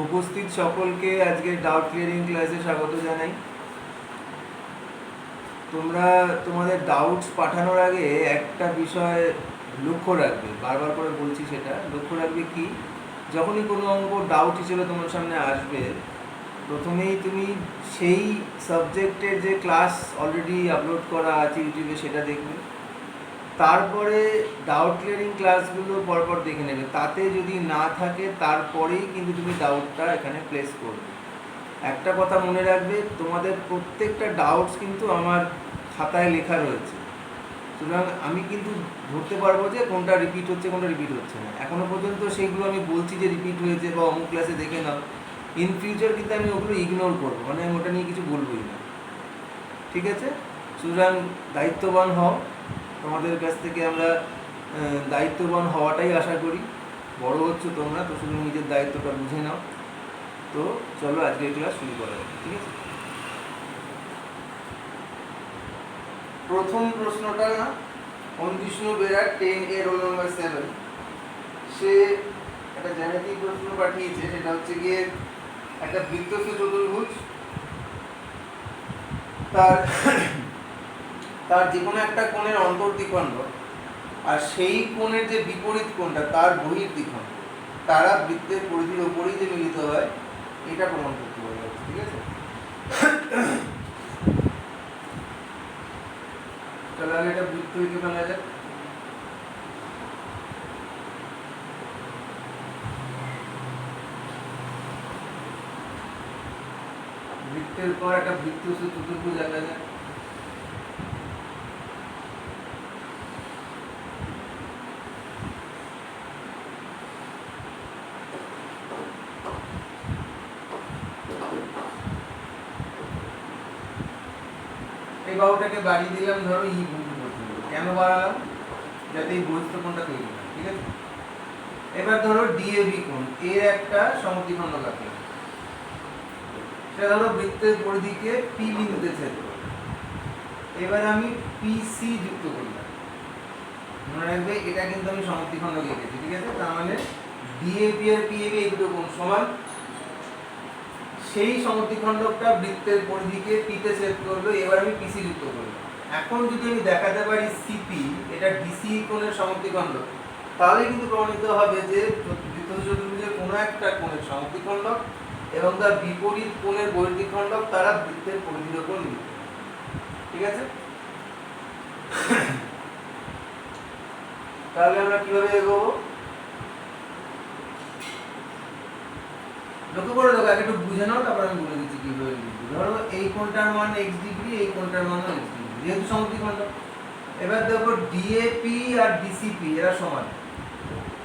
উপস্থিত সকলকে আজকে ডাউট ক্লিয়ারিং ক্লাসে স্বাগত জানাই। তোমরা তোমাদের ডাউটস পাঠানোর আগে একটা বিষয় লক্ষ্য রাখবে, বারবার করে বলছি, সেটা লক্ষ্য রাখবে কি, যখনই কোনো অঙ্ক ডাউট হিসেবে তোমার সামনে আসবে, প্রথমেই তুমি সেই সাবজেক্টের যে ক্লাস অলরেডি আপলোড করা আছে ইউটিউবে সেটা দেখবে, তারপরে ডাউট ক্লিয়ারিং ক্লাসগুলো পরপর দেখে নেবে। তাতে যদি না থাকে তারপরেই কিন্তু তুমি ডাউটটা এখানে প্লেস করবে। একটা কথা মনে রাখবে, তোমাদের প্রত্যেকটা ডাউটস কিন্তু আমার খাতায় লেখা রয়েছে, সুতরাং আমি কিন্তু ধরতে পারবো যে কোনটা রিপিট হচ্ছে কোনটা রিপিট হচ্ছে না। এখনও পর্যন্ত সেইগুলো আমি বলছি যে রিপিট হয়েছে বা অমুক ক্লাসে দেখে নাও, ইন ফিউচার কিন্তু আমি ওগুলো ইগনোর করবো, মানে আমি ওটা নিয়ে কিছু বলবোই না, ঠিক আছে? সুতরাং দায়িত্ববান হও, তোমাদের কাছ থেকে আমরা দায়িত্ববান হওয়াটাই আশা করি। বড় হচ্ছে তোমরা, তো শুধু নিজের দায়িত্বটা বুঝে নাও। তো চলো আজকের ক্লাস শুরু করা যাক, ঠিক আছে? প্রথম প্রশ্নটা অঞ্জিষ্ণু বেরার 10A রোল নাম্বার 7, সে একটা জ্যামিতিক প্রশ্ন পাঠিয়েছে। সেটা হচ্ছে গিয়ে একটা বৃত্তস্থ চতুর্ভুজ, তার যে কোনো একটা কোণের অন্তর্দ্বিখণ্ড আর সেই কোণের যে বিপরীত কোণটা তার বহির্দ্বিখণ্ড, তারা বৃত্তের পরিধির ওপরেই যে মিলিত হয়, এটা প্রমাণ করতে বলা হচ্ছে, ঠিক আছে? তাহলে আগে একটা বৃত্ত এঁকে ফেলা যাক। বৃত্তের পর একটা বৃত্তস্থ চতুর্ভুজ আঁকা যাক। এই বাহুটাকে বাড়িয়ে দিলাম, ধরো ই বিন্দু পর্যন্ত। কেন বাড়ালাম? যাতে এই বহিস্থ কোণটা তৈরি হয়, ঠিক আছে? এবার ধরো ডিএবি কোণ, এর একটা সমদ্বিখণ্ড আঁকলাম। সেটা ধরো বৃত্তের পরিধিকে পি বিন্দুতে ছেদ করবে। এবার আমি পিসি যুক্ত করলাম। মনে রাখবে এটা কিন্তু আমি সমদ্বিখণ্ড এঁকেছি, ঠিক আছে? তার মানে ডিএবি আর পিএবি এই দুটো কোণ সমান। সেই সমদ্বিখণ্ডকটা বৃত্তের পরিধিকে পিতে ছেদ করলো। এবার আমি পিসি যুক্ত করলাম। এখন যদি আমি দেখাতে পারি সিপি এটা ডিসি কোণের সমদ্বিখণ্ডক, তাহলে কিন্তু প্রমাণিত হবে যে বৃত্তস্থ চতুর্ভুজের কোনো একটা কোণের সমদ্বিখণ্ডক এবং তার বিপরীত কোণের বহির্দ্বিখণ্ডক তারা বৃত্তের পরিধির উপর মিলিত, ঠিক আছে? তাহলে আমরা কিভাবে এগোবো? লক্ষ্য করে দেখো, আগে একটু বুঝে নাও, তারপর আমি বলে দিচ্ছি কিভাবে লিখবো। ধরো এই কোণটার মান x ডিগ্রি, এই কোণটার মান x ডিগ্রি, যেহেতু সমদ্বিখণ্ড। এবার দেখো ডিএপি আর ডিসিপি এরা সমান।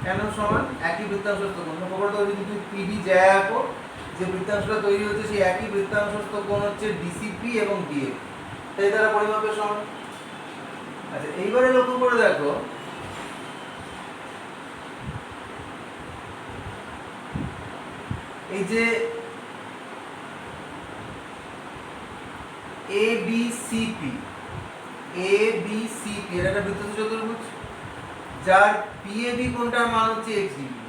কেন সমান? একই বৃত্তাংশস্থ কোণ। লক্ষ্য করে দেখো, যদি তুমি পিডি জ্যা আঁকো, যে বৃত্তাংশটা তৈরি হচ্ছে সেই একই বৃত্তাংশস্থ কোণ হচ্ছে ডিসিপি এবং ডিএপি, তাই তারা পরিমাপের সমান। আচ্ছা, এইবারে লক্ষ্য করে দেখো, এই যে এবিসিপি এর একটা বৃত্তস্থ চতুর্ভুজ, যার পিএবি কোণটার মান হচ্ছে x ডিগ্রি,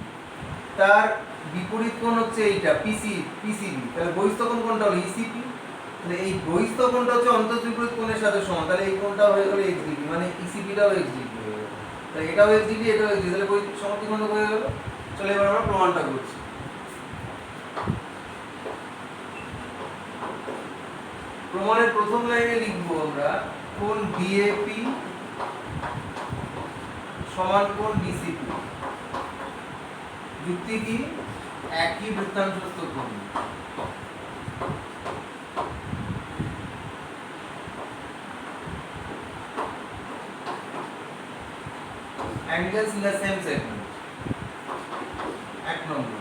তার বিপরীত কোণ হচ্ছে এইটা পিসিবি। তাহলে বহিস্থ কোণ কোনটা হলো ইসিপি। তাহলে এই বহিস্থ কোণটা হচ্ছে অন্তর্বিপরীত কোণের সাথে সমান, তাহলে এই কোণটা হয়ে গেল x ডিগ্রি, মানে ইসিপিটাও x ডিগ্রি হয়ে গেল। তাহলে এটাও x ডিগ্রি, এটাও x ডিগ্রি, তাহলে সমদ্বিখণ্ডক হয়ে গেল। চলো এবার আমরা প্রমাণটা করছি। প্রমাণের প্রথম লাইনে লিখবো আমরা কোণ ডিএপি সমান কোণ ডিসিপি। যুক্তি কি? একই বৃত্তাংশস্থ কোণ। angles in the same segment, এক নম্বর।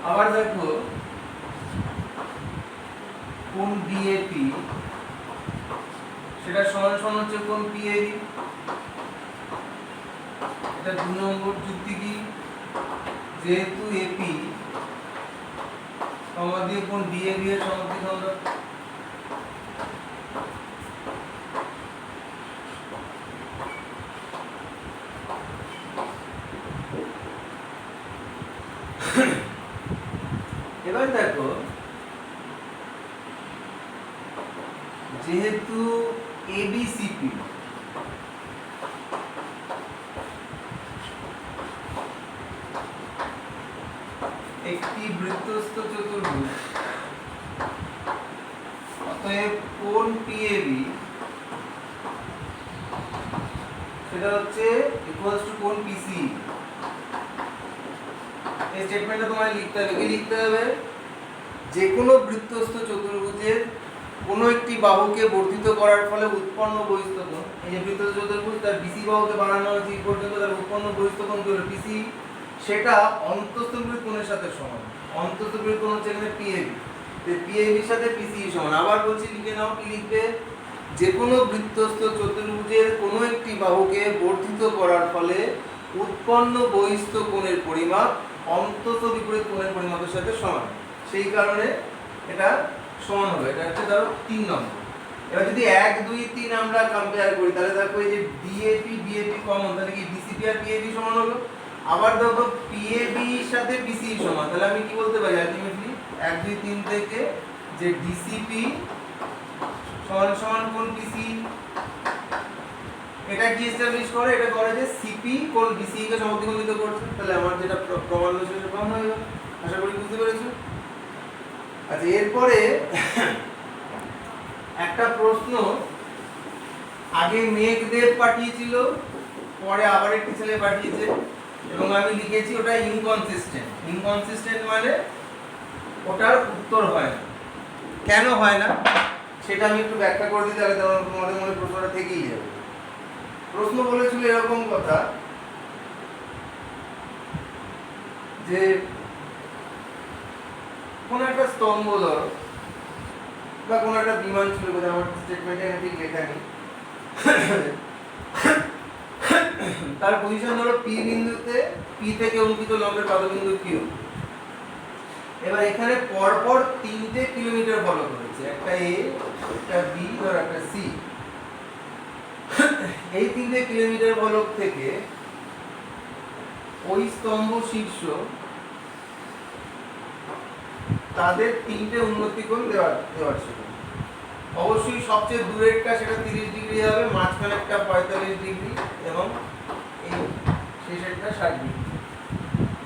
আবার দেখো কোণ ডিএপি সেটা সমান সমান হচ্ছে কোণ পিএবি, এটা 2 নম্বর। যুক্তি কি? যেহেতু এপি সমাদ্বিখণ্ড কোণ ডিএবি এর সমদ্বিখণ্ডক। এবার দেখো, যেহেতু এবিসিপি একটি বৃত্তস্থ চতুর্ভুজ, অতএব কোণ পিএবি সেটা হচ্ছে ইকুয়ালস টু কোণ পিসি। এই স্টেটমেন্টটা তোমায় লিখতে হবে। কি লিখতে হবে? যে কোনো বৃত্তস্থ চতুর্ভুজের কোনো একটি বাহুকে বর্ধিত করার ফলে উৎপন্ন বহিস্থ কোণ, এই যে বৃত্তস্থ চতুর্ভুজ তার বিসি বাহুকে বানানো হয়েছে এই পর্যন্ত, তার উৎপন্ন বহিস্থ কোণ কি হলো পিসি, সেটা অন্তঃস্থ বিপরীত কোণের সাথে সমান। অন্তঃস্থ বিপরীত কোণ হচ্ছে এখানে পিএবি, পিএবির সাথে পিসি সমান। আবার বলছি, লিখে নাও। কি লিখবে? যে কোনো বৃত্তস্থ চতুর্ভুজের কোনো একটি বাহুকে বর্ধিত করার ফলে উৎপন্ন বহিস্থ কোণের পরিমাপ অন্তঃস্থ বিপরীত কোণের পরিমাপের সাথে সমান। সেই কারণে এটা সমান হবে। এটা হচ্ছে ধরো 3 নম্বর। এবার যদি 1 2 3 আমরা কম্পেয়ার করি, তাহলে দেখো এই যে ডিএপি বিএপি কমন, তাহলে কি ডিসিপি আর পিএবি সমান হলো। আবার দেখো পিএবি এর সাথে পিসি সমান, তাহলে আমি কি বলতে পারি আলটিমেটলি 1 2 3 থেকে যে ডিসিপি সমান সমান কোণ পিসি। এটা কি এস্টাবলিশ করে? এটা করে যে সিপি কোণ বিসি কে সমদ্বিখণ্ডিত করছে। তাহলে আমার যেটা প্রমাণ হয়েছে সেটা প্রমাণ হয়ে গেল। আশা করি বুঝতে পেরেছো। আচ্ছা, এরপরে একটা প্রশ্ন আগে মেঘদেব পাঠিয়েছিল, পরে আবার একটি ছেলে পাঠিয়েছে এবং আমি লিখেছি ওটা ইনকনসিস্টেন্ট। ইনকনসিস্টেন্ট মানে ওটার উত্তর হয় না। কেন হয় না সেটা আমি একটু ব্যাখ্যা করে দিই, তাহলে তোমাদের মনে প্রশ্নটা থেকেই যাবে। প্রশ্ন বলেছিল এরকম কথা যে কোন একটা স্তম্ভ ধরো বা কোন একটা বিমান ছিল, বোধহয় আমার স্টেটমেন্টে ঠিক লেখা নেই, তার পজিশন হলো পি বিন্দুতে, পি থেকে অঙ্কিত লম্বের পাদবিন্দু কিউ। এবার এখানে পরপর 3টে কিলোমিটার ফলক রয়েছে, একটা এ, একটা বি আর একটা সি। এই 3টে কিলোমিটার ফলক থেকে ওই স্তম্ভ শীর্ষ তাদের 3টে উন্নতি কোণ দেওয়ার ছিল। অবশ্যই সবচেয়ে দূরেরটা সেটা 30 ডিগ্রি হবে, মাঝখানেরটা 45 ডিগ্রি এবং এই শেষেরটা 60 ডিগ্রি।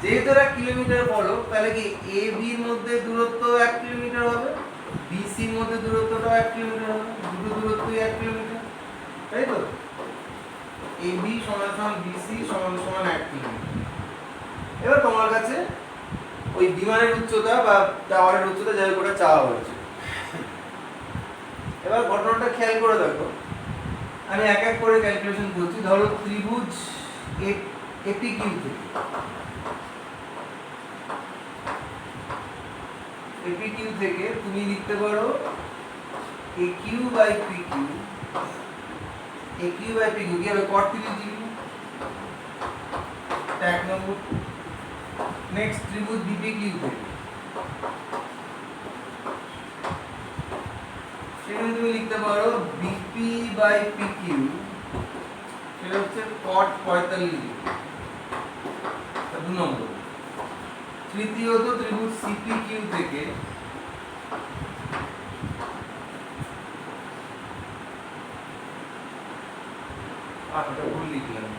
যেহেতু এরা কিলোমিটার ফলক, তাহলে কি এ বির মধ্যে দূরত্ব 1 কিলোমিটার হবে, বি সির মধ্যে দূরত্বটাও 1 কিলোমিটার হবে, দুটো দূরত্বই 1 কিলোমিটার, তাই তো? এ বি সমান সমান বি সি সমান সমান 1 কিলোমিটার। এবার তোমার কাছে ওই বিমানের উচ্চতা বা টাওয়ারের উচ্চতা যাই করে চাওয়া হয়েছে। এবার ঘটনাটা খেয়াল করে দেখো, আমি এক এক করে ক্যালকুলেশন করছি। ধরো ত্রিভুজ এপি কিউ থেকে, এপি কিউ থেকে তুমি লিখতে পারো A Q by P Q. A Q by P Q কি হবে? cot 30 ডিগ্রি, এক নম্বর। নেক্সট ত্রিভুজ বিপি কিউ থেকে, সেখানে তুমি লিখতে পারো বিপি বাই পি কিউ, সেটা হচ্ছে cot 45 ডিগ্রি, 2 নম্বর। তৃতীয়ত ত্রিভুজ সিপি কিউ থেকে এটা ভুল লিখলাম,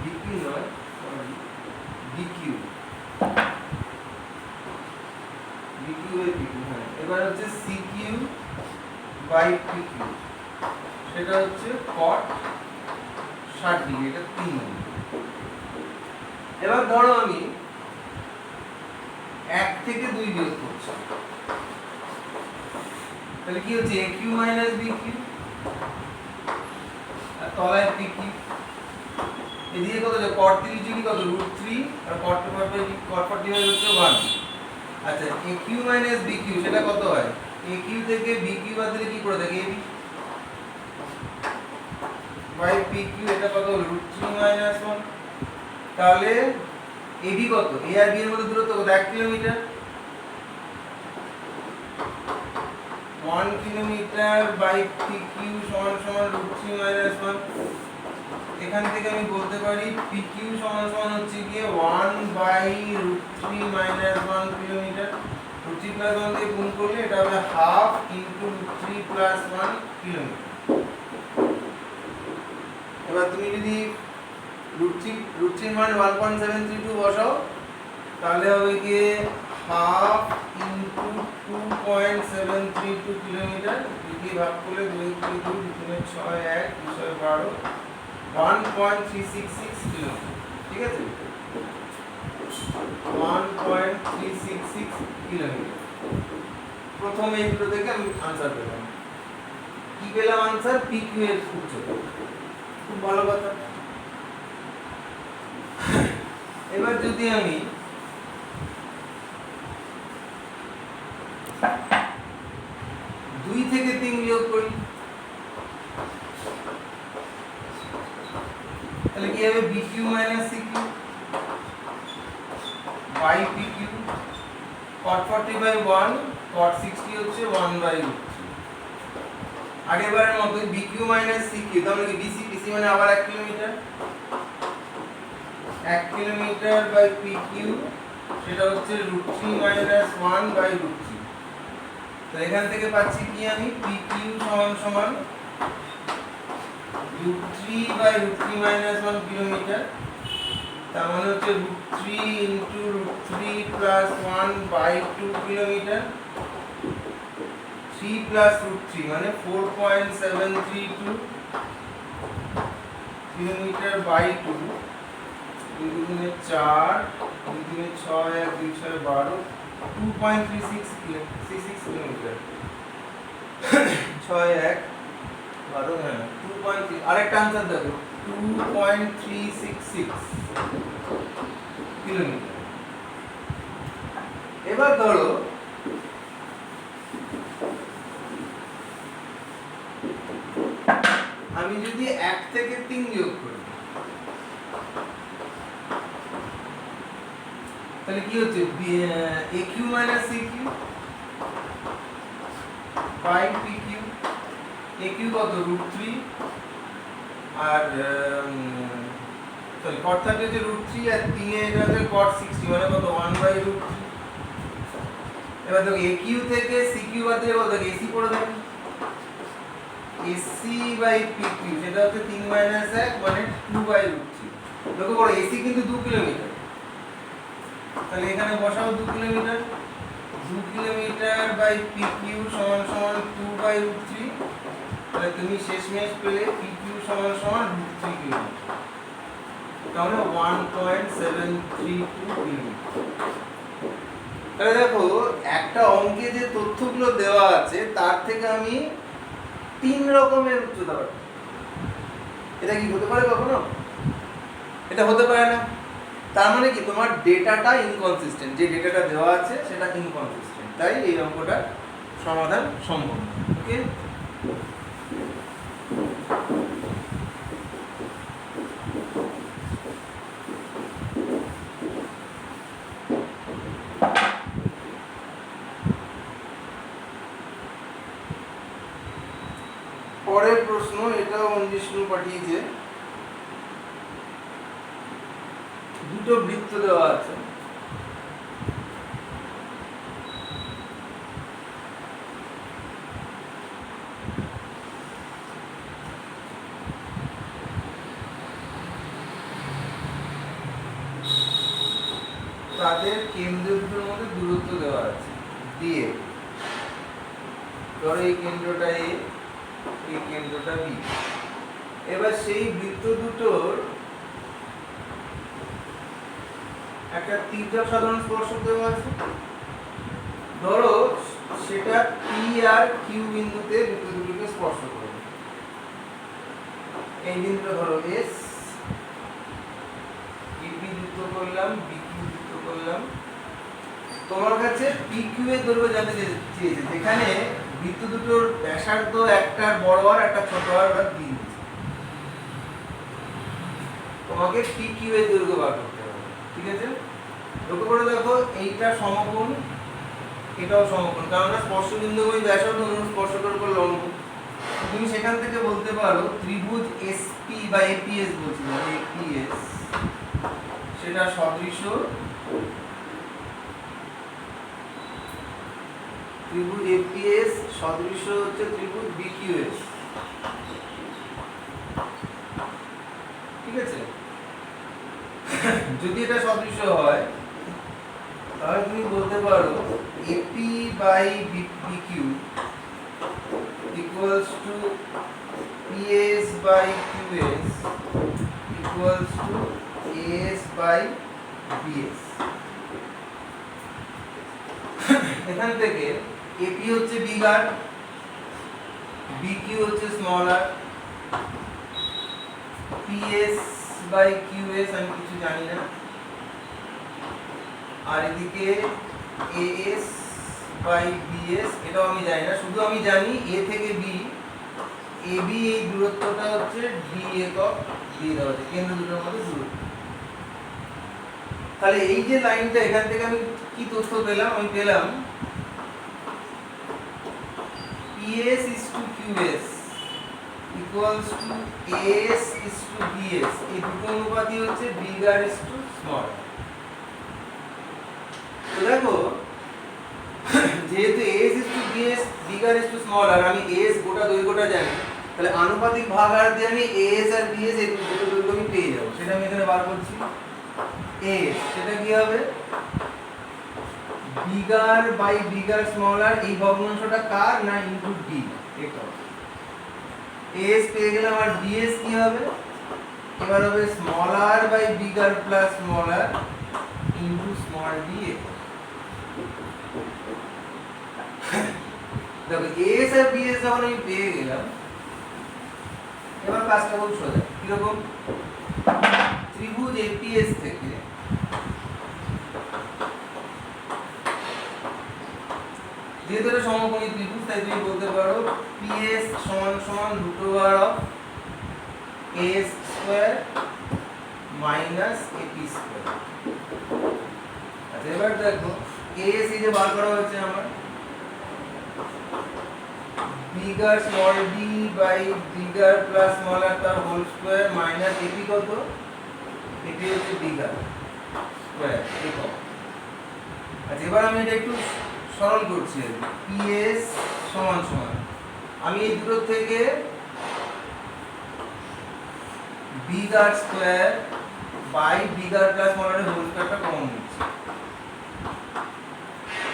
বিপি নয় sorry BQ, BQ by PQ. হ্যাঁ, এবার হচ্ছে সিকিউ বাই পিকিউ, সেটা হচ্ছে cot 60 ডিগ্রি, এটা 3 নম্বর। এবার ধরো আমি 1 থেকে 2 বিয়োগ করছি, তাহলে কি হচ্ছে AQ মাইনাস BQ, আর তলায় PQ। এদিকে কত আছে? cot 30 ডিগ্রি কত? √3 আর cot 45 হচ্ছে 1। আচ্ছা, AQ মাইনাস BQ সেটা কত হয়? AQ থেকে BQ বাদ দিলে কি করে থাকে? AB বাই PQ, এটা কত হলো? √3 মাইনাস 1। তাহলে AB কত? A আর B এর মধ্যে দূরত্ব কত? 1 কিলোমিটার। 1 কিলোমিটার বাই PQ সমান সমান √3 মাইনাস 1। এখান থেকে আমি বলতে পারি PQ সমান সমান হচ্ছে গিয়ে 1/√3 - 1 কিলোমিটার। √3 + 1 দিয়ে গুণ করলে এটা হবে হাফ ইনটু √3 + 1 কিলোমিটার। এবার তুমি যদি √3 মান 1.732 বসাও তাহলে হবে গিয়ে হাফ ইনটু 2.732 কিলোমিটার। যদি ভাগ করলে 2 × 2 = 6 1 2 12 1.366 কিলোমিটার। ঠিক আছে, 1.366 কিলোমিটার। প্রথম এই দুটো থেকে আমি आंसर পেলাম। কি পেলাম आंसर? PQ এর উচ্চতা। খুব ভালো কথা। এবার যদি আমি দুই থেকে 3 বিয়োগ করি তাহলে কি হবে? BQ - CQ by PQ। cot 40/1 cot 60 হচ্ছে 1/√3। আগেরবারের মতো BQ - CQ তাহলে কি BC মানে আবার 1 কিলোমিটার। 1 কিলোমিটার বাই PQ সেটা হচ্ছে √3 - 1/√3। তো এখান থেকে পাচ্ছি কি আমি? PQ সমান সমান √3/√3 - 1 কিলোমিটার। তার মানে হচ্ছে √3 × √3 + 1/2 কিলোমিটার। 3 + √3 মানে 4.732 কিলোমিটার বাই 2। 2 × 4 2 × 6 1 2 6 12 2.36 কিলোমিটার। 6 1 12 হ্যাঁ 2.3। আরেকটা आंसर দেখো 2.366 কিলোমিটার। এবার ধরো আমি যদি 1 থেকে 3 বিয়োগ করি তাহলে কি হচ্ছে? AQ - CQ by PQ। AQ কত? √3 আর সরি cot 30 হচ্ছে √3 আর 3 এ এটা হচ্ছে cot 60 মানে কত? 1/√3। এবার দেখো AQ থেকে CQ বাদ দিলে কত থাকে? AC পড়ে যাবে। AC বাই PQ সেটা হচ্ছে 3 - 1 মানে 2/√3। দেখো বড় AC কিন্তু 2 কিলোমিটার। তাহলে এখানে বসাও 2 কিলোমিটার। 2 কিলোমিটার বাই PQ সমান সমান 2/√3। তাহলে তুমি শেষমেশ পেলে PQ সমান সমান √3 কিলোমিটার। তাহলে 1.732 কিলোমিটার। তাহলে দেখো একটা অঙ্কে যে তথ্যগুলো দেওয়া আছে তার থেকে আমি 3 রকমের উচ্চতা পাচ্ছি। এটা কি হতে পারে কখনো? এটা হতে পারে না। তার মানে কি তোমার ডেটাটা ইনকনসিস্টেন্ট। যে ডেটাটা দেওয়া আছে সেটা ইনকনসিস্টেন্ট, তাই এই অঙ্কটা সমাধান সম্ভব না। ওকে, পরের প্রশ্ন, এটাও অঞ্জিষ্ণু পাঠিয়েছে। দুটো বৃত্ত দেওয়া আছে, তাদের কেন্দ্র দুটোর মধ্যে দূরত্ব দেওয়া আছে দিয়ে। ধরো এই কেন্দ্রটা A, এই কেন্দ্রটা B। এবার সেই বৃত্ত দুটোর একটা তির্যক সাধারণ স্পর্শক দেওয়া আছে। ধরো সেটা P আর Q বিন্দুতে বৃত্ত দুটোকে স্পর্শ করবে। এই বিন্দুটা ধরো S, EP যুক্ত করলাম, BQ যুক্ত করলাম। তোমার কাছে PQ এর দৈর্ঘ্য জানতে চেয়েছে, যেখানে বৃত্ত দুটোর ব্যাসার্ধ একটার বড় আর একটা ছোট আর দিয়ে দিয়েছে। তোমাকে PQ এর দৈর্ঘ্য বার করতে হবে। ঠিক আছে, লক্ষ্য করে দেখো এইটা সমকোণ, এটাও সমকোণ, কারণ স্পর্শবিন্দুময় ব্যাসার্ধ অনু স্পর্শকের উপর লম্ব। তুমি সেখান থেকে বলতে পারো ত্রিভুজ এসপি বা এপিএস বলছিলাম, এপিএস সেটা সদৃশ ত্রিভুজ এপিএস সদৃশ হচ্ছে ত্রিভুজ বিকিউএস। ঠিক আছে, যদি এটা সদৃশ হয় তাহলে তুমি বলতে পারো AP by BQ equals to PS by QS equals to AS by BS। এখান থেকে AP হচ্ছে বিগার, BQ হচ্ছে স্মলার, PS by QS আমি কিছু জানি না, আর এদিকে AS বাই BS এটাও আমি জানি না, শুধু আমি জানি A থেকে B, AB এই দূরত্বটা হচ্ছে D একক দিয়ে দেওয়া আছে, কেন্দ্র দুটোর মধ্যে দূরত্ব। তাহলে এই যে লাইনটা, এখান থেকে আমি কি তথ্য পেলাম? আমি পেলাম PS is to QS equals to AS is to BS, এই দুটো অনুপাতই হচ্ছে bigger is to smaller। তো দেখো, যেহেতু AS is to BS bigger is to smaller, আমি AS গোটা দৈর্ঘ্যটা জানি, তাহলে আনুপাতিক ভাগাহার দিয়ে আমি AS আর BS এই দুটো দৈর্ঘ্য আমি পেয়ে যাব। সেটা আমি এখানে বার করছি। AS সেটা কি হবে? বিগার বাই বিগার স্মলার, এই ভগ্নাংশটা কার না ইনটু ডি এটা। AS পেয়ে গেলাম, আর BS কি হবে? এবার হবে smaller by bigger plus smaller into small d. দেখো AS আর BS যখন আমি পেয়ে গেলাম, এবার কাজটা খুব সোজা। কিরকম? ত্রিভুজ APS থেকে যেহেতু এটা সমকোণী ত্রিভুজ, তাই তুমি বলতে পারো PS সমান সমান √(a)² মাইনাস AP²। আচ্ছা, এবার দেখো AS এই যে বার করা হচ্ছে আমার bigger small d by bigger plus smaller তার হোল স্কয়ার মাইনাস এপি কত? এপি হচ্ছে বিগার স্কয়ার একক। আচ্ছা, এবার আমি এটা একটু সরল করছি। PS সমান সমান আমি এই দুটো থেকে bigger square by bigger plus স্মলারের হোল স্কয়ারটা কমন নিচ্ছি।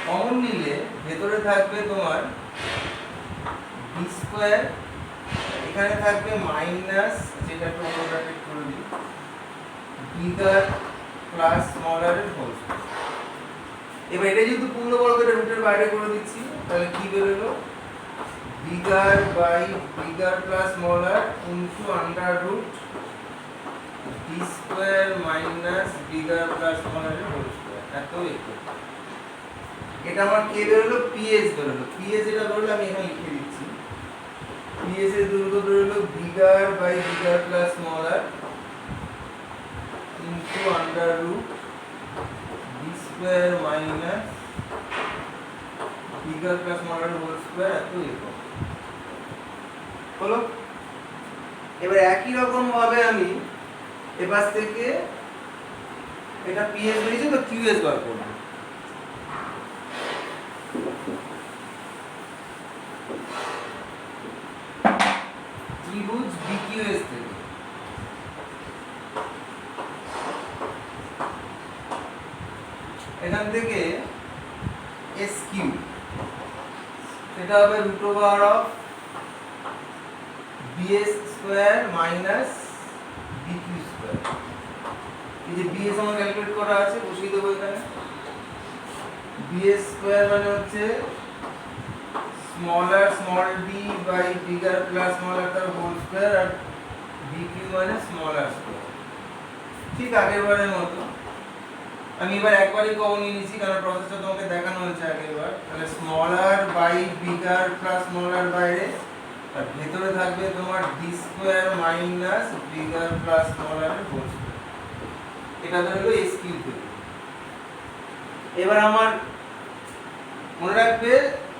কমন নিলে ভেতরে থাকবে তোমার বি স্কয়ার, এখানে থাকবে মাইনাস, যেটা একটু অন্য ব্র্যাকেট করে দিই, বিগার প্লাস স্মলারের হোল স্কয়ার। এবার এটা যেহেতু পূর্ণবর্গ, এটা রুটের বাইরে করে দিচ্ছি, তাহলে কি বেরোলো? Bigger by bigger plus smaller into under root B square minus bigger plus স্মলারের হোল স্কয়ার এত একটু। এটা আমার কে বেরোলো? PS বেরোলো। PS এটা বেরোলো, আমি এখানে লিখে দিচ্ছি। PS এর দৈর্ঘ্য বেরোলো bigger by bigger plus smaller into under root B square minus bigger plus smaller whole square এত একক হলো। এবার একই রকম ভাবে আমি এপাশ থেকে এটা PS বেরিয়েছে, তো QS বার করব। ত্রিভুজ BQS থেকে এখান থেকে SQ সেটা হবে √(BS² মাইনাস BQ²। এই যে BS আমার ক্যালকুলেট করা আছে, বসিয়ে দেবো এখানে। BS² মানে হচ্ছে smaller small d by bigger plus smaller তার হোল স্কয়ার, আর BQ মানে স্মলার স্কয়ার। ঠিক আগেরবারের মতো আমি এবার একবারই কমন নিয়ে নিচ্ছি, কারণ প্রসেসটা তোমাকে দেখানো হয়েছে আগেরবার। তাহলে smaller by bigger plus smaller বাইরে, আর ভেতরে থাকবে তোমার D² মাইনাস বিগার প্লাস স্মলারের হোল স্কয়ার। এটা হলো SQ থেকে। এবার আমার মনে রাখবে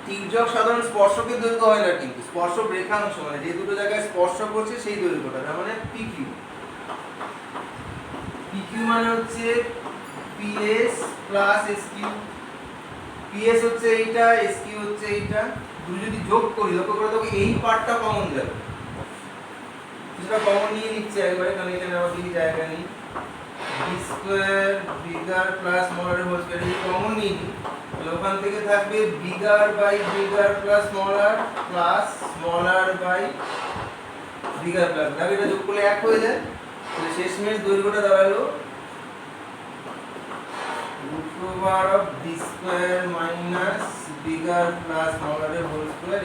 তির্যক সাধারণ স্পর্শকের দৈর্ঘ্য হয় না, কিন্তু স্পর্শক রেখাংশ মানে যে দুটো জায়গায় স্পর্শ করছে সেই দৈর্ঘ্যটা, তার মানে পিকিউ। পিকিউ মানে হচ্ছে পিএস প্লাস এসকিউ। পিএস হচ্ছে এইটা, এসকিউ হচ্ছে এইটা, দুটো যদি যোগ করি লক্ষ্য করে দেখো এই পার্টটা কমন যাবে, সেটা কমন নিয়ে নিচ্ছে একবারে, কারণ এখানে আমার বেশি জায়গা নেই। B square bigger plus smaller whole square এই কমন নিয়ে নিই, তাহলে ওখান থেকে থাকবে bigger by bigger plus smaller by bigger plus, দেখো এটা যোগ করলে এক হয়ে যায়, তাহলে শেষমেশ দৈর্ঘ্যটা দাঁড়ালো root over of b square minus bigger plus smaller এর হোল স্কয়ার।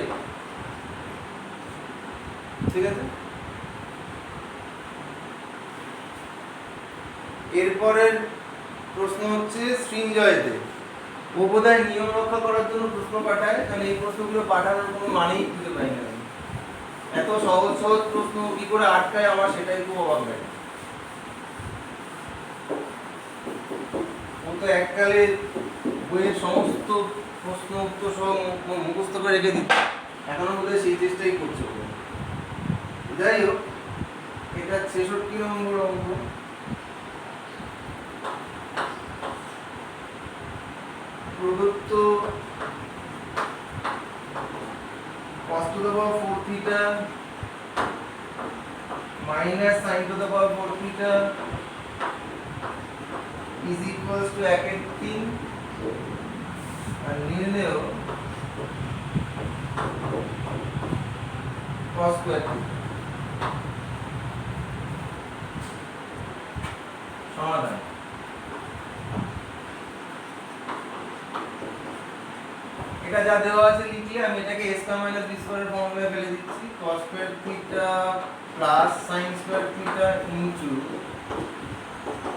ঠিক আছে, এরপরের প্রশ্ন হচ্ছে সৃঞ্জয়তে। ও বোধহয় নিয়ম রক্ষা করার জন্য প্রশ্ন পাঠায়, কারণ এই প্রশ্নগুলো পাঠানোর কোনো মানেই খুঁজে পাই না। এত সহজ সহজ প্রশ্ন কি করে আটকায় আমার সেটাই খুব অবাক লাগে। ও তো এককালে বইয়ের সমস্ত প্রশ্ন উত্তর সহ মুখস্থ করে রেখে দিত, এখনো বোধহয় সেই চেষ্টাই করছে। যাই হোক, এটা 66 নম্বর অঙ্ক। প্রদত্ত cos to the power 4 theta minus sin to the power 4 theta is equals to 1/3 R নির্ণেয় cos square theta। সমাধান এটা যা দেওয়া আছে লিখলে আমি এটাকে a স্কয়ার মাইনাস b স্কয়ারের ফর্মুলায় ফেলে দিচ্ছি, cos square theta plus sin square theta into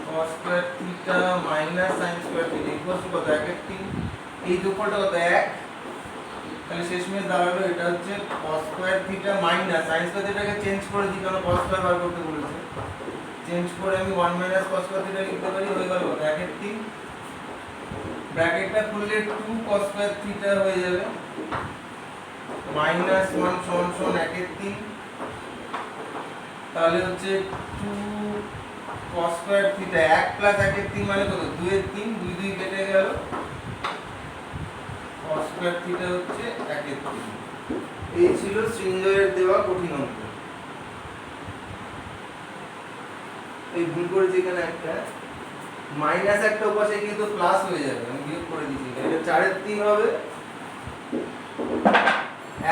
cos square theta minus sin square theta equal to কত 1/3, এই যোগফলটা কত 1, তাহলে শেষমেশ দাঁড়ালো এটা হচ্ছে cos square theta minus sin square থিটাকে চেঞ্জ করে দিই, কারণ cos স্কয়ার বার করতে বলেছে, চেঞ্জ করে আমি 1 মাইনাস cos স্কয়ার থিটা লিখতে পারি, হয়ে গেল 1/3, ব্র্যাকেটটা খুললে 2 cos স্কয়ার থিটা হয়ে যাবে, মাইনাস 1 সমান সমান 1/3, তাহলে হচ্ছে 2 cos স্কয়ার থিটা 1 প্লাস 1/3 মানে কত 2 এর 3, 2 2 কেটে গেল, cos স্কয়ার থিটা হচ্ছে 1/3। এই ছিল সৃঞ্জয়ের দেওয়া কঠিন অঙ্ক। এই ভুল করেছি এখানে একটা মাইনাস, একটা উপাশে কিন্তু প্লাস হয়ে যাবে, আমি বিয়োগ করে দিয়েছি, এটা 4/3 হবে,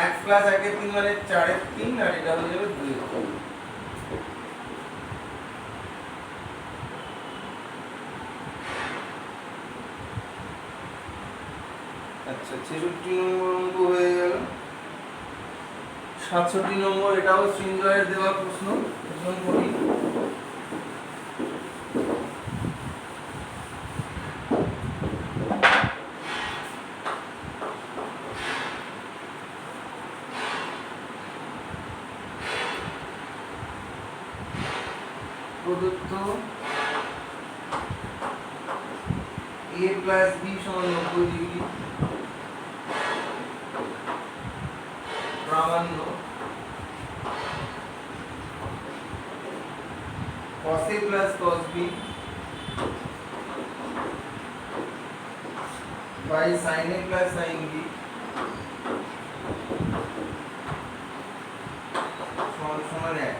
1 প্লাস 1/3 মানে 4/3 আর এটা হয়ে যাবে 2/3। আচ্ছা 66 নম্বর অঙ্ক হয়ে গেল। 67 নম্বর, এটাও সৃঞ্জয়ের দেওয়া প্রশ্ন, প্রশ্ন করি। প্রদত্ত a প্লাস b সমান 90 ডিগ্রি, প্রামাণ্য cos a plus cos b by sin a plus sin b সমান সমান 1।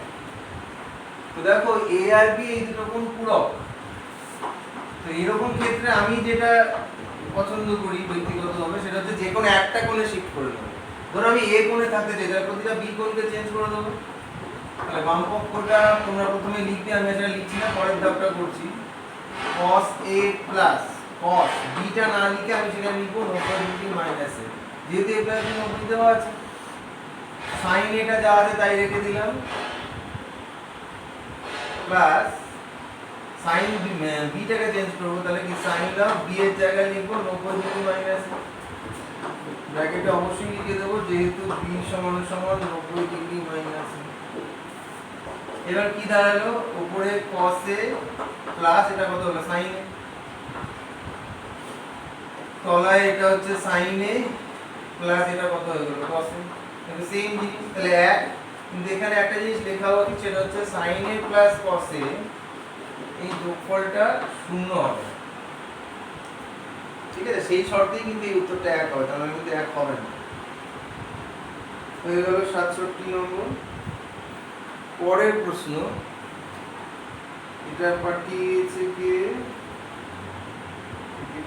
তো দেখো a আর b এই দুটো কোণ পূরক, তো এরকম ক্ষেত্রে আমি যেটা পছন্দ করি ব্যক্তিগতভাবে সেটা হচ্ছে যে কোনো একটা কোণে শিফট করে দেবো। ধরো আমি a কোণে থাকতে চাই, তাহলে প্রতিটা b কোণকে চেঞ্জ করে দেবো, তাহলে বাম পক্ষটা তোমরা প্রথমে লিখবে, আমি এটা লিখছি না, পরের ধাপটা করছি, cos a plus cos b টা না লিখে আমি সেটা লিখবো 90 ডিগ্রি মাইনাস a, যেহেতু a প্লাস b 90 দেওয়া আছে, sin এটা যা আছে তাই রেখে দিলাম, প্লাস sin b টাকে চেঞ্জ করব, তাহলে কি sin দাও b এর জায়গায় লিখবো 90 ডিগ্রি মাইনাস a, ব্র্যাকেটে অবশ্যই লিখে দেবো যেহেতু b সমান সমান 90 ডিগ্রি মাইনাস a। এবার কি দাঁড়ালো, উপরে cos a প্লাস এটা কত হলো sin a, তলায় এটা হচ্ছে sin a প্লাস এটা কত হয়ে গেল cos a, কিন্তু সেম জিনিস তাহলে এক, কিন্তু এখানে একটা জিনিস লেখা উচিত সেটা হচ্ছে sin a plus cos a, এই যোগফলটা শূন্য হবে, ঠিক আছে? সেই শর্তেই কিন্তু এই উত্তরটা এক হবে, তাহলে কিন্তু এক হবে না। হয়ে গেল 67 নম্বর। পরের প্রশ্ন, এটা পাঠিয়েছে কে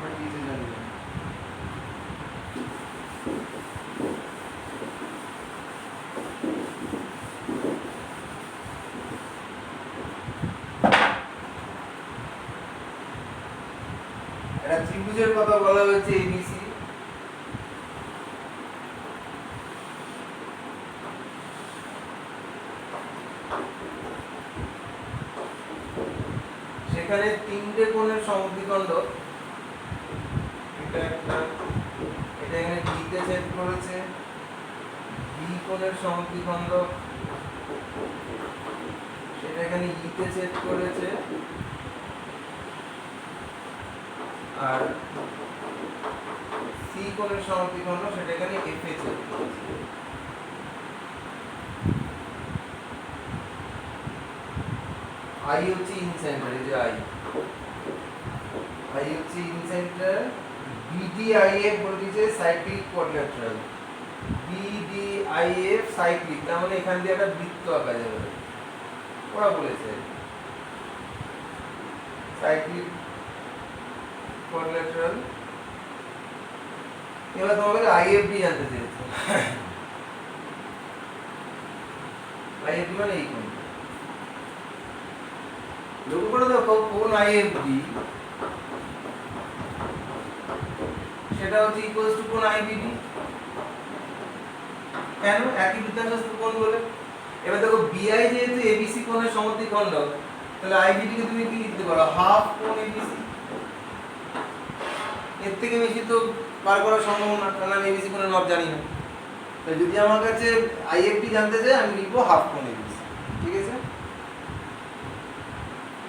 পাঠিয়েছে জানি না। একটা ত্রিভুজের কথা বলা হয়েছে এবিসি, সেখানে তিনটে কোণের সমদ্বিখণ্ড, এটা একটা, এটা এখানে ডি তে ছেদ করেছে, বি কোণের সমদ্বিখণ্ড সেটা এখানে ই তে ছেদ করেছে, আর সি কোণের সমদ্বিখণ্ড সেটা এখানে এফ এ ছেদ করেছে। আই হচ্ছে ইন সেন্টার, এই যে আই হচ্ছে ইন সেন্টার, বিডিআইএফ বলে দিয়েছে সাইক্লিক কোয়াড্রিল্যাটারাল, বিডিআইএফ সাইক্লিক, তার মানে এখান দিয়ে একটা বৃত্ত আঁকা যাবে, ওরা বলেছে সাইক্লিক কোয়াড্রিল্যাটারাল। এবার তোমাকে আইএফডি জানতে চেয়েছে, আইএফডি মানে এই কোণ, লক্ষ্য করে দেখো কোণ আইএফডি সেটা হচ্ছে ইকুয়াল টু কোণ আইবিডি, কেন? একই বৃত্তাংশস্থ কোণ বলে। এবার দেখো বিআই যেহেতু এবিসি কোণের সমদ্বিখণ্ড, তাহলে আইবিডি কে তুমি কি লিখতে পারো? হাফ কোণ এবিসি। এর থেকে বেশি তো বার করা সম্ভব না, কারণ আমি এবিসি কোণের মাপ জানি না। তাই যদি আমার কাছে আইএফডি জানতে চাই আমি লিখবো হাফ কোণ এবিসি, ঠিক আছে?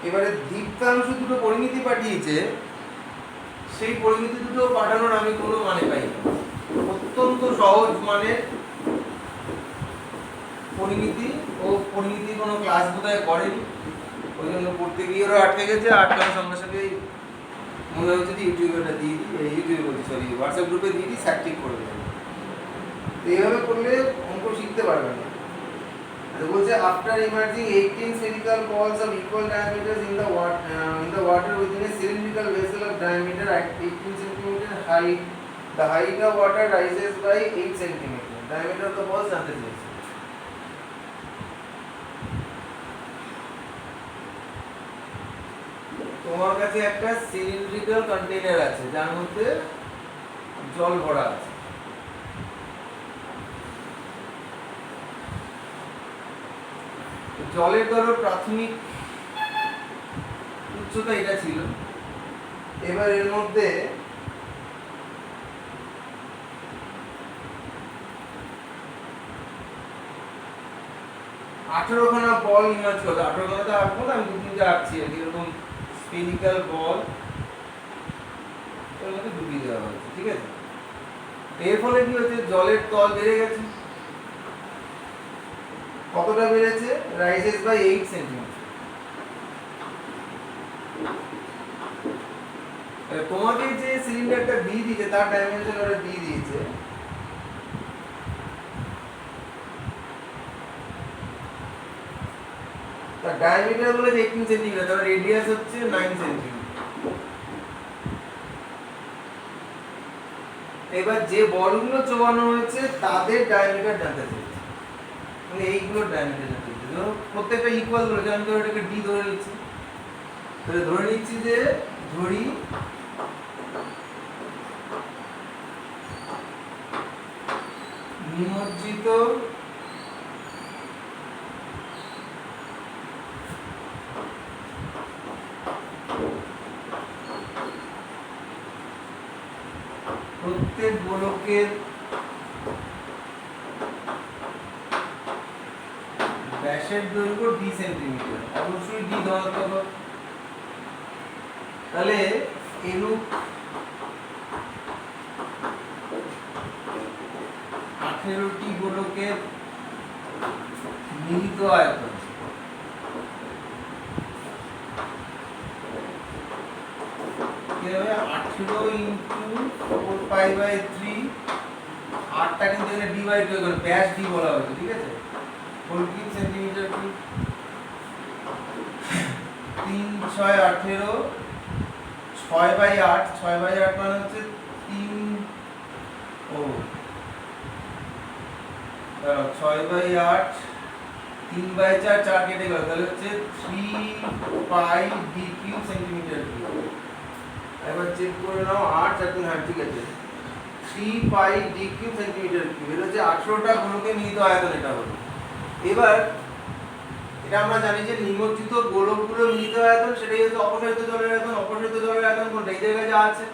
এবারে দীপ্তাংশ দুটো পরিমিতি পাঠিয়েছে, সেই পরিমিতি দুটো পাঠানোর আমি কোনো মানে পাই না, অত্যন্ত সহজ মানের পরিমিতি, ও পরিমিতি কোনো ক্লাস বোধহয় করেনি, ওই জন্য পড়তে গিয়ে ওরা আটকে গেছে, আটকানোর সঙ্গে সঙ্গে মনে হচ্ছে যে ইউটিউবে ওটা দিয়ে দিই, ইউটিউবে বলছি সরি হোয়াটসঅ্যাপ গ্রুপে দিয়ে দিই, স্যাক ঠিক করে দেবে। এইভাবে করলে অঙ্ক শিখতে পারবে না। বলছে after emerging 18 spherical balls of equal diameters in the water within a cylindrical vessel of diameter at 18 cm height, the height of water rises by 8 cm. Diameter of the balls জানতে চেয়েছে। তোমার কাছে একটা সিলিন্ড্রিক্যাল কন্টেইনার আছে যার মধ্যে জল ভরা আছে, জলের ধরো প্রাথমিক উচ্চতা এটা ছিল, এবার এর মধ্যে আঠারোখানা বল ইমার্জ করতে, 18খানাতে আঁকবো না, আমি দু তিনটে আঁকছি আর কি, এরকম স্ফেরিক্যাল বল এর মধ্যে ঢুকিয়ে দেওয়া হয়েছে, ঠিক আছে? এর ফলে কি হচ্ছে, জলের তল বেড়ে গেছে, কতটা বেড়েছে? Rises by 8 centimetre. তোমাকে যে সিলিন্ডারটা দিয়ে দিয়েছে তার ডাইমেনশন ওরা দিয়ে দিয়েছে, তার ডায়ামিটার বলে 18 সেন্টিমিটার, তার রেডিয়াস হচ্ছে 9 সেন্টিমিটার। এবার যে বলগুলো চোবানো হয়েছে তাদের ডায়ামিটার জানতে চাইছে, মানে এইগুলোর ডায়ামিটার জানতে চাইছে। ধরো প্রত্যেকটা ইকুয়াল ধরেছে, আমি তো এটাকে ডি ধরে নিচ্ছি, তাহলে ধরে নিচ্ছি যে ধরি নিমজ্জিত প্রত্যেক গোলকের ব্যাসের দৈর্ঘ্য ডি সেন্টিমিটার, অবশ্যই ডি ধনাত্মক। তাহলে এরূপ 18টি গোলকের মিলিত আয়তন কি হবে 18 ইনটু 4 পাই বাই 3 8টা কিন্তু এখানে ডিভাইড হয়ে গেল ব্যাস ডি বলা হয়েছে ঠিক আছে whole cube centimetre cube 3 6 18 6 by 8 6 by 8 মানে হচ্ছে 3 ও 6 বাই 8 3 বাই 4 4 কেটে গেল তাহলে হচ্ছে 3 পাই ডি কিউব সেন্টিমিটার কিউব একবার চেক করে নাও 8 আর 3 হ্যাঁ ঠিক আছে 3 পাই ডি কিউব সেন্টিমিটার কিউব এটা হচ্ছে 18টা গোলকের মিলিত আয়তন এটা হলো এবার এটা আমরা জানি যে নিমজ্জিত গোলকগুলো মিলিত আয়তন সেটাই হচ্ছে অপসারিত জলের আয়তন অপসারিত জলের আয়তন কোনটা এই জায়গায় যা আছে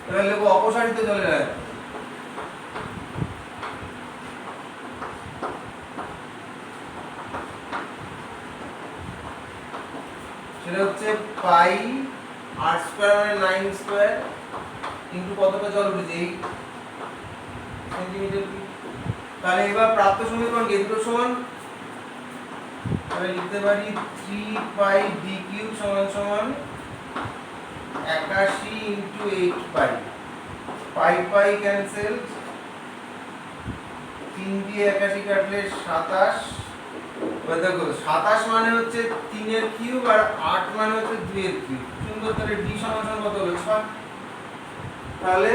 এবার লিখব অপসারিত জলের আয়তন সেটা হচ্ছে পাই r স্কয়ার মানে 9 স্কয়ার ইনটু কতটা জল উঠেছে 8 সেন্টিমিটার কিউব তাহলে এবার প্রাপ্ত সমীকরণ কি দুটো সমান তাহলে লিখতে পারি 3 পাই ডি কিউব সমান সমান 81 ইনটু 8 পাই পাই পাই ক্যান্সেল 3 দিয়ে 81 কাটলে 27 এবার দেখো 27 মানে হচ্ছে 3 এর কিউব আর 8 মানে হচ্ছে 2 এর কিউব সুন্দর তাহলে ডি সমান সমান কত হলো 6 তাহলে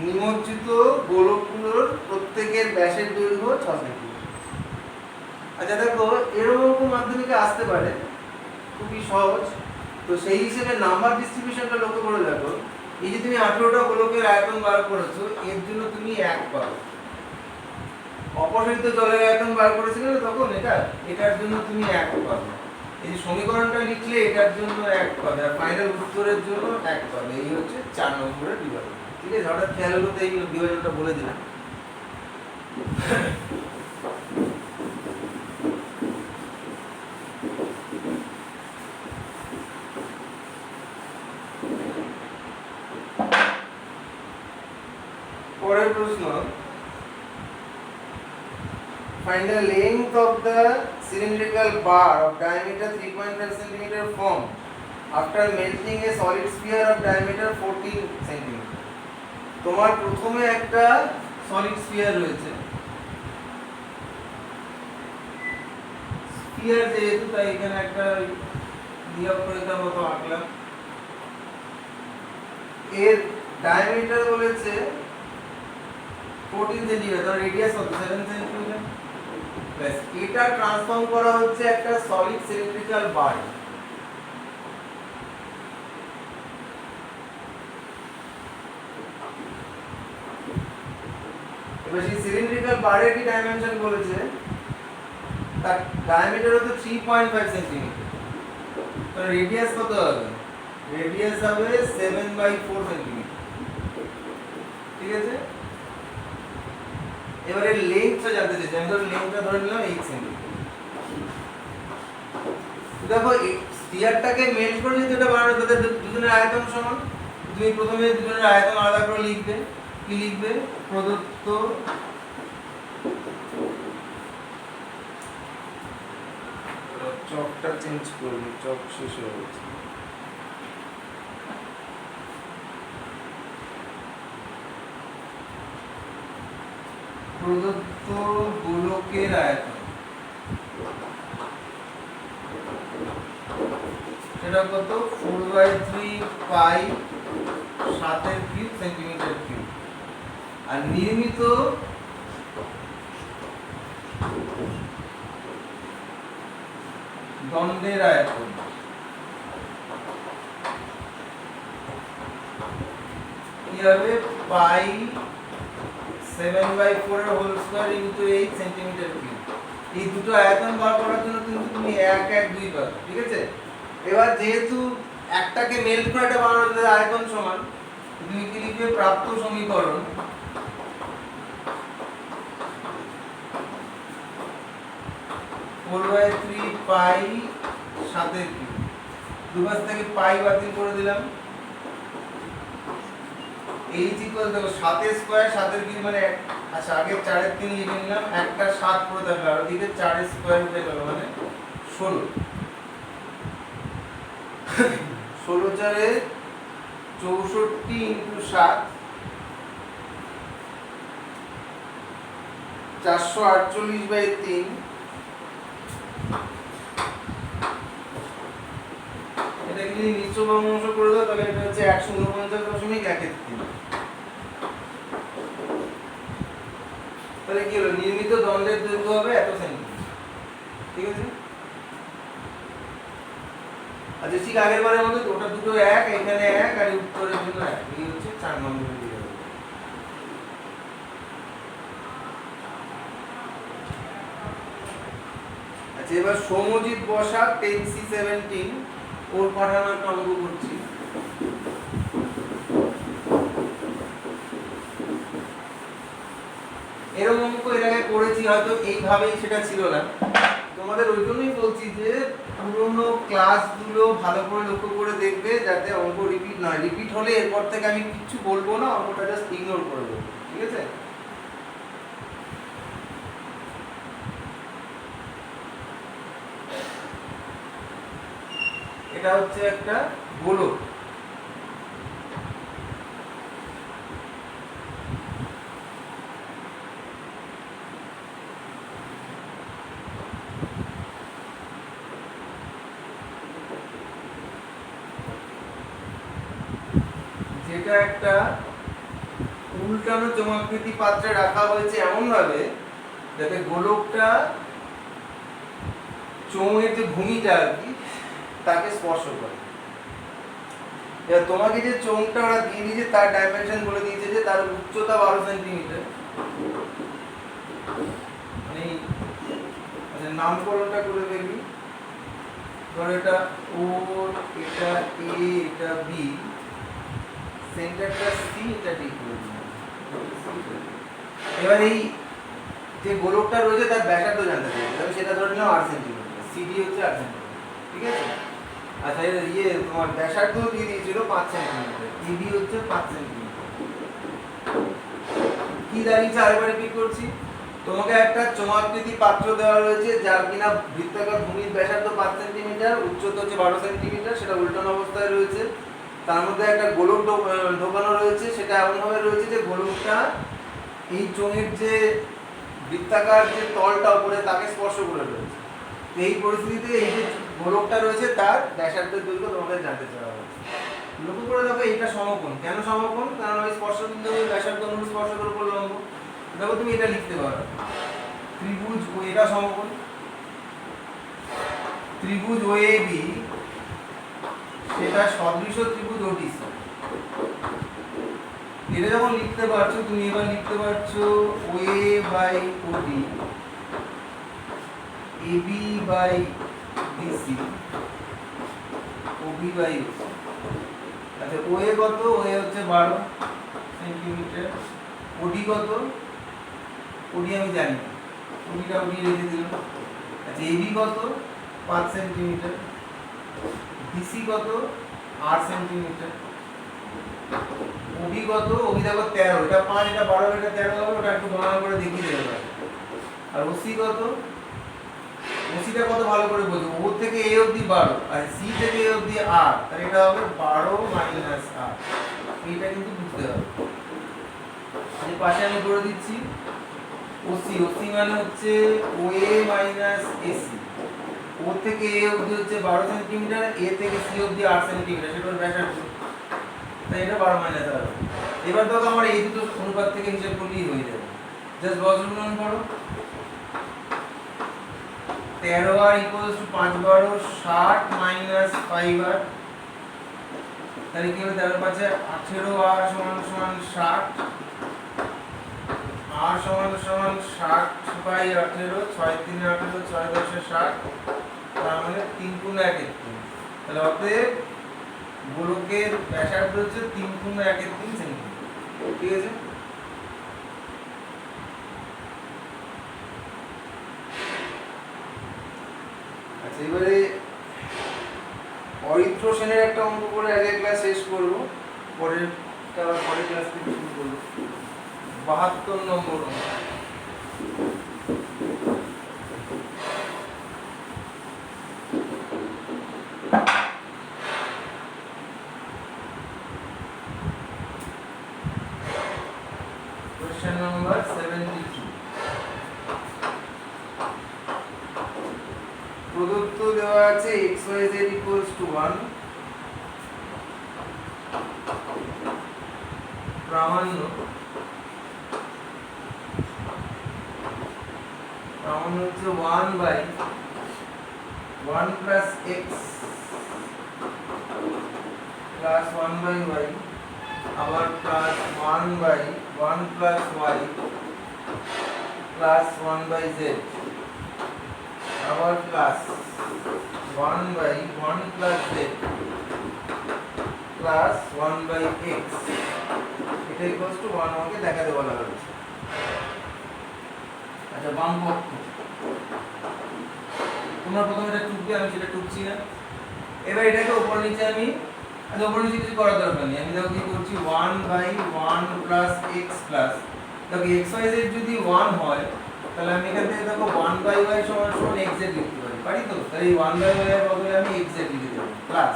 নিমজ্জিত গোলকগুলোর প্রত্যেকের ব্যাসের দৈর্ঘ্য 6 সেন্টিমিটার আচ্ছা দেখো এরকম মাধ্যমিকে আসতে পারে খুবই সহজ তো সেই হিসেবে নাম্বার ডিস্ট্রিবিউশনটা লক্ষ্য করে দেখো এই যে তুমি 18টা গোলকের আয়তন বার করেছো এর জন্য তুমি 1 পাবে অপসারিত জলের আয়তন বার করেছিলে না তখন এটার জন্য তুমি 1 পাবে এই যে সমীকরণটা লিখলে এটার জন্য 1 পাবে আর ফাইনাল উত্তরের জন্য 1 পাবে এই হচ্ছে 4 নম্বরের বিভাজন ঠিক আছে হঠাৎ খেয়াল হলো তো এই বিভাজনটা বলে দিলাম পরের প্রশ্ন find the length of the cylindrical bar of diameter 3.5 cm formed after melting a solid sphere of diameter 14 cm তোমার প্রথমে একটা সলিড স্ফিয়ার রয়েছে স্ফিয়ার যেহেতু তাই এখানে একটা নিয়মরেখার মতো আঁকলাম এর ডায়ামিটার বলেছে 14 সেন্টিমিটার তার রেডিয়াস কত 7 সেন্টিমিটার প্লাস এটা ট্রান্সফর্ম করা হচ্ছে একটা সলিড সিলিন্ড্রিক্যাল বার এবার সেই সিলিন্ড্রিক্যাল বারের কি ডাইমেনশন বলেছে তার ডায়ামিটার হচ্ছে 3.5 সেন্টিমিটার তার রেডিয়াস কত হবে রেডিয়াস হবে 7/4 সেন্টিমিটার ঠিক আছে এবারে লেন্থটা জানতে চাইছি আমি ধর লেন্থটা ধরে নিলাম 8 সেন্টিমিটার দেখো স্ফিয়ারটাকে মেল্ট করে যদি এটা বানানো তাদের দুজনের আয়তন সমান তুমি প্রথমে দুজনের আয়তন আলাদা করে লিখবে কি লিখবে প্রদত্ত চকটা চেঞ্জ করবি চক শেষ হয়ে গেছে প্রদত্ত গোলকের আয়তন সেটা কত 4/3 পাই 7 কিউব সেন্টিমিটার কিউব আর নির্মিত দণ্ডের আয়তন কি হবে পাই 7/4 এর whole square into 8 centimetre cube এই দুটো আয়তন বার করার জন্য কিন্তু তুমি 1 1 2 পাবে ঠিক আছে এবার যেহেতু একটাকে মেল্ট করে এটা বানানোর আয়তন সমান তুমি কি লিখবে প্রাপ্ত সমীকরণ four by three pi 7 cube দুপাশ থেকে পাই বাতিল করে দিলাম এইচ ইকুয়াল দেখো 7 স্কয়ার 7 এর কি মানে আচ্ছা আগে 4 এর 3 লিখে নিলাম একটা 7 পুরো থাকবে আর ওদিকে 4 এর স্কয়ার উঠে গেল মানে 16 16 4 64 ইনটু 7 448/3 এটা যদি নিচু ভগ্নাংশ করে দাও তাহলে এটা হচ্ছে 149.13 তাহলে কি হলো নির্মিত দণ্ডের দৈর্ঘ্য হবে এত সেন্টিমিটার ঠিক আছে আচ্ছা ঠিক আগের বারের মতো ওটা দুটো এক এখানে এক আর উত্তরের জন্য এক এই হচ্ছে 4 নম্বরের দিকে আচ্ছা এবার সৌমজিৎ বসাক 10C17 ওর পাঠানো একটা অঙ্ক করছি এরকম অঙ্ক এর আগে করেছি হয়তো এইভাবেই সেটা ছিল না তোমাদের ওই জন্যই বলছি যে পুরোনো ক্লাসগুলো ভালো করে লক্ষ্য করে দেখবে যাতে অঙ্ক রিপিট না হয় রিপিট হলে এরপর থেকে আমি কিছু বলবো না অঙ্কটা জাস্ট ইগনোর করে দেবো ঠিক আছে এটা হচ্ছে একটা গোলক যেটা একটা উল্টানো চমাকৃতি পাত্রে রাখা হয়েছে এমন ভাবে যাতে গোলকটা চোঙের যে ভূমিটা আর কি তাকে স্পর্শ করে এবার তোমাকে যে চোঙটা ওরা দিয়ে দিয়েছে তার ডাইমেনশন বলে দিয়েছে যে তার উচ্চতা 12 সেন্টিমিটার মানে আচ্ছা নামকরণটা করে দেখবি ধর এটা ও এটা এ এটা বি সেন্টারটা সি এটা ডি করে দিলাম এবার এই যে গোলকটা রয়েছে তার ব্যাসার্ধ জানতে চাই তাহলে সেটা ধরে নিলাম 8 সেন্টিমিটার সিডি হচ্ছে 8 সেন্টিমিটার ঠিক আছে আচ্ছা ইয়ে তোমার ব্যাসার্ধ দিয়ে দিয়েছিল 5 সেন্টিমিটার ইডি হচ্ছে 5 সেন্টিমিটার কি দাঁড়িয়েছে আরেকবার রিপিট করছি তোমাকে একটা চমাকৃতি পাত্র দেওয়া রয়েছে যার কিনা বৃত্তাকার ভূমির ব্যাসার্ধ 5 সেন্টিমিটার উচ্চতা হচ্ছে 12 সেন্টিমিটার সেটা উল্টানো অবস্থায় রয়েছে তার মধ্যে একটা গোলক ঢোকানো রয়েছে সেটা এমনভাবে রয়েছে যে গোলকটা এই চোঙের যে বৃত্তাকার যে তলটা উপরে তাকে স্পর্শ করে রয়েছে এই পরিস্থিতিতে এই যে গোলকটা রয়েছে তার ব্যাসার্ধের দৈর্ঘ্য তোমাদের জানতে চাওয়া হচ্ছে লক্ষ্য করে দেখো এটা সমকোণ কেন সমকোণ কারণ ওই স্পর্শবিন্দু ব্যাসার্ধ অনুরূপ স্পর্শ করে পড়লো লম্ব দেখো তুমি এটা লিখতে পারো ত্রিভুজ ও এটা সমকোণ ত্রিভুজ OAB সেটা সদৃশ ত্রিভুজ ODC এটা যখন লিখতে পারছো তুমি এবার লিখতে পারছো OA/OD AB/DC OB/OC আচ্ছা OA কত OA হচ্ছে 12 সেন্টিমিটার OD কত OD আমি জানি না OD রেখে দিলাম আচ্ছা AB কত 5 সেন্টিমিটার DC কত 8 সেন্টিমিটার OB কত OB দেখো 13 এটা 5 এটা 12 এটা 13 হবে ওটা একটু গণনা করে দেখিয়ে দেবো আর OC কত OCটা কত ভালো করে বোঝো O থেকে A অবধি 12 আর C থেকে A অবধি 8 তাহলে এটা হবে 12 - 8 এইটা কিন্তু বুঝতে হবে এই পাশে আমি করে দিচ্ছি OC মানে হচ্ছে OA - AC O থেকে A অবধি হচ্ছে 12 সেন্টিমিটার A থেকে C অবধি 8 সেন্টিমিটার সেটা হলো ব্যাসার্ধ তাই এটা 12 - 8 এবার দেখো আমার এই দুটো অনুপাত থেকে হিসাব করলেই হয়ে যাবে জাস্ট বর্গ গুণন করো 13r = 5 12 60 - 5r তাহলে কি হবে 13 5 18r = 60 r = 60/18 6 3 18 6 10 60 তার মানে 3 × 1 = 3 তাহলে অতএব গোলকের ব্যাসার্ধ হচ্ছে 3 × 1 = 3 সেন্টিমিটার ঠিক আছে আচ্ছা এবারে অরিত্র সেনের একটা অঙ্ক করে আগে ক্লাস শেষ করব পরের এটা আবার পরের ক্লাস থেকে শুরু করবো। 72 নম্বর কোশ্চেন নাম্বার 73। প্রদত্ত দেওয়া আছে xyz = 1, প্রামাণ্য হচ্ছে 1/1 plus x plus 1/y, আবার plus 1/1 plus y plus 1/z, আবার plus 1/1 plus z plus 1/x, এটা ইকুয়ালস টু 1 আমাকে দেখাতে বলা হয়েছে। আচ্ছা, বাম পক্ষ তোমরা প্রথমে এটা টুকবে, আমি সেটা টুকছি না। এবার এটাকে উপর নিচে আমি, আচ্ছা উপর নিচে কিছু করার দরকার নেই, আমি দেখো কি করছি 1/1 plus x plus, দেখো xyz যদি 1 হয় তাহলে আমি এখান থেকে দেখো 1/y = xz লিখতে পারি তো? তাহলে এই 1/y এর বদলে আমি xz লিখে দেব প্লাস।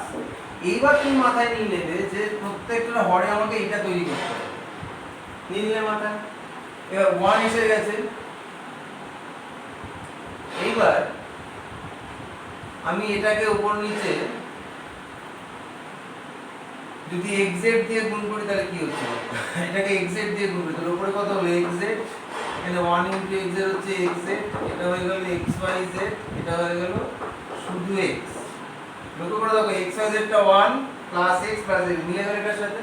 এইবার তুমি মাথায় নিয়ে নেবে যে প্রত্যেকটা হরে আমাকে এটা তৈরি করতে হবে, নিয়ে নিলে মাথায়। এবার 1 এসে গেছে। এইবার আমি এটাকে উপর নিচে যদি xz দিয়ে গুণ করি তাহলে কি হচ্ছে, এটাকে xz দিয়ে গুণ করি তাহলে উপরে কত হলো xz, এখানে 1 * xz হচ্ছে xz, এটা হয়ে গেল xyz, এটা হয়ে গেল শুধু x। লক্ষ্য করে দেখো xyz টা 1 প্লাস x প্লাস x মিলে গেল এটার সাথে।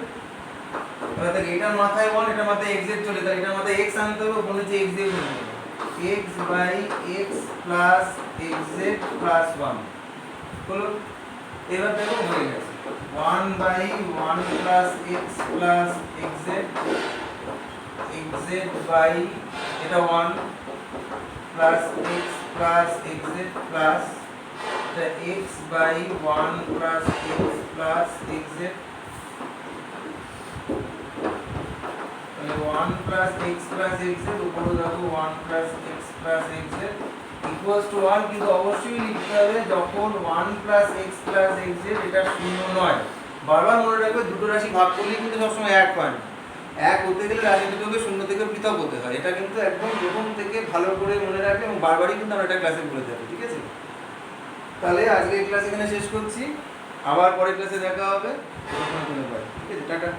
এবার দেখো এটার মাথায় 1, এটার মাথায় xz চলে, তাহলে এটার মাথায় x আনতে হবে, উপর নিচে x দিয়ে গুণ করব, x/x প্লাস xz প্লাস 1 হলো। এবার দেখো হয়ে গেছে 1/1 plus x plus xz, xz by এটা 1 plus x plus xz plus এটা x by 1 plus x plus xz, তাহলে 1 plus x plus xz উপরে দেখো 1 plus x plus xz equals to 1, কিন্তু অবশ্যই লিখতে হবে যখন 1 plus x plus xz এটা শূন্য নয়। বারবার মনে রাখবে দুটো রাশি ভাগ করলে কিন্তু সবসময় এক হয় না, এক হতে গেলে রাশি দুটোকে শূন্য থেকে পৃথক হতে হয়। এটা কিন্তু একদম প্রথম থেকে ভালো করে মনে রাখবে এবং বারবারই কিন্তু আমরা এটা ক্লাসে বলে দেবো, ঠিক আছে? তাহলে আজকের ক্লাস এখানে শেষ করছি, আবার পরের ক্লাসে দেখা হবে। ঠিক আছে, টাটা।